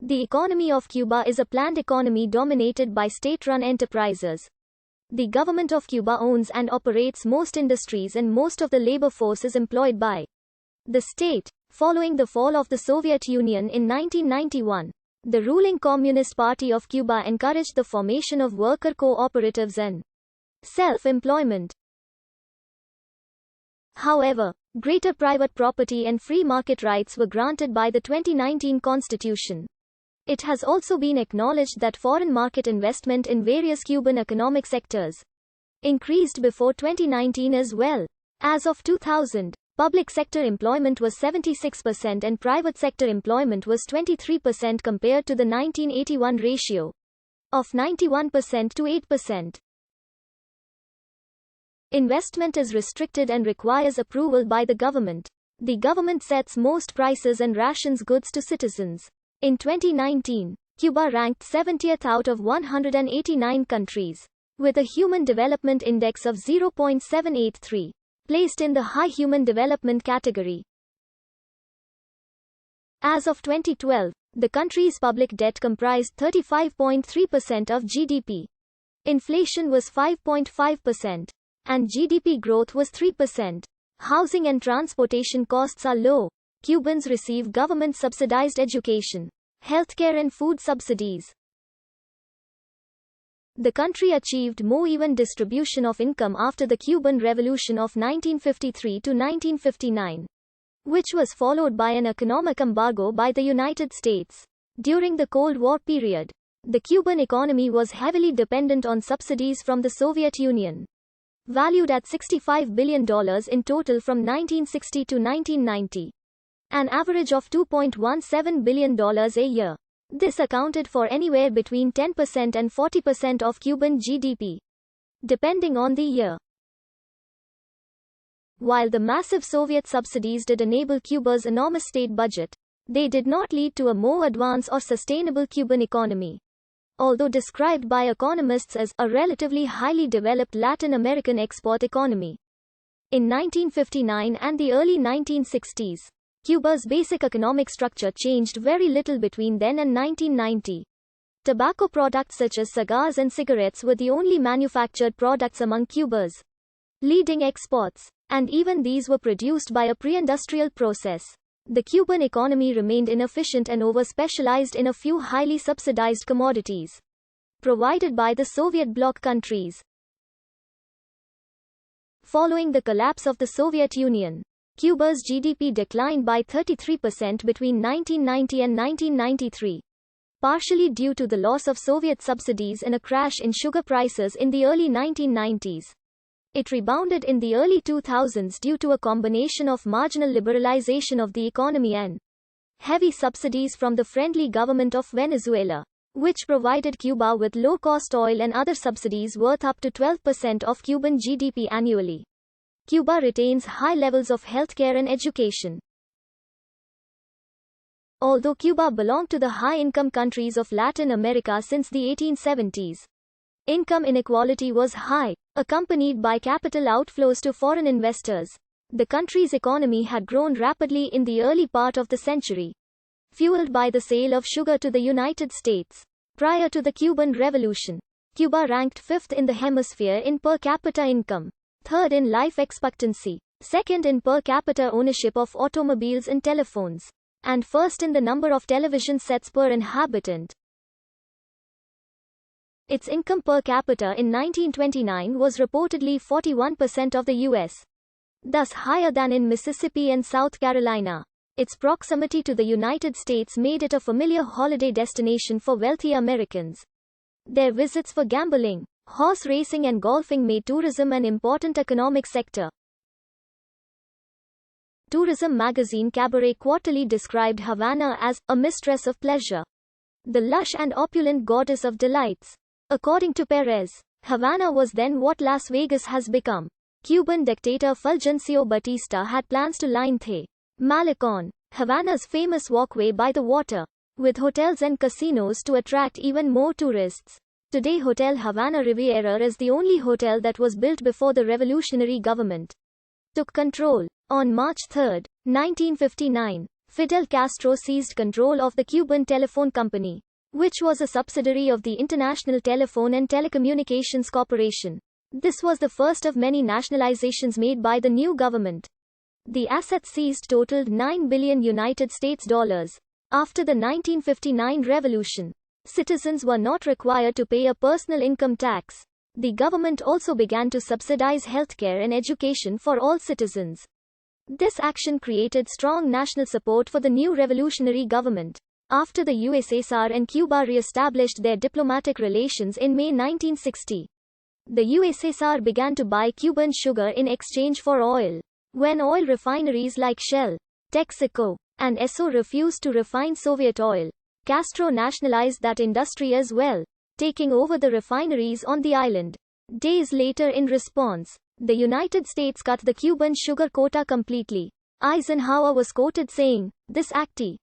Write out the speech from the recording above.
The economy of Cuba is a planned economy dominated by state-run enterprises. The government of Cuba owns and operates most industries and most of the labor force is employed by the state. Following the fall of the Soviet Union in 1991, the ruling Communist Party of Cuba encouraged the formation of worker cooperatives and self-employment. However, greater private property and free market rights were granted by the 2019 Constitution. It has also been acknowledged that foreign market investment in various Cuban economic sectors increased before 2019 as well. As of 2000, public sector employment was 76% and private sector employment was 23% compared to the 1981 ratio of 91% to 8%. Investment is restricted and requires approval by the government. The government sets most prices and rations goods to citizens. In 2019, Cuba ranked 70th out of 189 countries, with a Human Development Index of 0.783, placed in the high human development category. As of 2012, the country's public debt comprised 35.3% of GDP. Inflation was 5.5%, and GDP growth was 3%. Housing and transportation costs are low. Cubans receive government-subsidized education, healthcare and food subsidies. The country achieved more even distribution of income after the Cuban Revolution of 1953 to 1959, which was followed by an economic embargo by the United States. During the Cold War period, the Cuban economy was heavily dependent on subsidies from the Soviet Union, valued at $65 billion in total from 1960 to 1990. An average of $2.17 billion a year. This accounted for anywhere between 10% and 40% of Cuban GDP, depending on the year. While the massive Soviet subsidies did enable Cuba's enormous state budget, they did not lead to a more advanced or sustainable Cuban economy. Although described by economists as a relatively highly developed Latin American export economy. In 1959 and the early 1960s, Cuba's basic economic structure changed very little between then and 1990. Tobacco products such as cigars and cigarettes were the only manufactured products among Cuba's leading exports, and even these were produced by a pre-industrial process. The Cuban economy remained inefficient and over-specialized in a few highly subsidized commodities provided by the Soviet bloc countries. Following the collapse of the Soviet Union, Cuba's GDP declined by 33% between 1990 and 1993, partially due to the loss of Soviet subsidies and a crash in sugar prices in the early 1990s. It rebounded in the early 2000s due to a combination of marginal liberalization of the economy and heavy subsidies from the friendly government of Venezuela, which provided Cuba with low-cost oil and other subsidies worth up to 12% of Cuban GDP annually. Cuba retains high levels of healthcare and education. Although Cuba belonged to the high-income countries of Latin America since the 1870s, income inequality was high, accompanied by capital outflows to foreign investors. The country's economy had grown rapidly in the early part of the century, fueled by the sale of sugar to the United States. Prior to the Cuban Revolution, Cuba ranked 5th in the hemisphere in per capita income, 3rd in life expectancy, 2nd in per capita ownership of automobiles and telephones, and 1st in the number of television sets per inhabitant. Its income per capita in 1929 was reportedly 41% of the U.S., thus higher than in Mississippi and South Carolina. Its proximity to the United States made it a familiar holiday destination for wealthy Americans. Their visits for gambling, horse racing and golfing made tourism an important economic sector. Tourism magazine Cabaret Quarterly described Havana as a mistress of pleasure, the lush and opulent goddess of delights. According to Perez, Havana was then what Las Vegas has become. Cuban dictator Fulgencio Batista had plans to line the Malecón, Havana's famous walkway by the water, with hotels and casinos to attract even more tourists. Today Hotel Havana Riviera is the only hotel that was built before the revolutionary government took control. On March 3, 1959, Fidel Castro seized control of the Cuban Telephone Company, which was a subsidiary of the International Telephone and Telecommunications Corporation. This was the first of many nationalizations made by the new government. The assets seized totaled $9 billion United States dollars. After the 1959 revolution, citizens were not required to pay a personal income tax. The government also began to subsidize healthcare and education for all citizens. This action created strong national support for the new revolutionary government. After the USSR and Cuba re-established their diplomatic relations in May 1960, the USSR began to buy Cuban sugar in exchange for oil. When oil refineries like Shell, Texaco, and Esso refused to refine Soviet oil, Castro nationalized that industry as well, taking over the refineries on the island. Days later, in response, the United States cut the Cuban sugar quota completely. Eisenhower was quoted saying, "This acti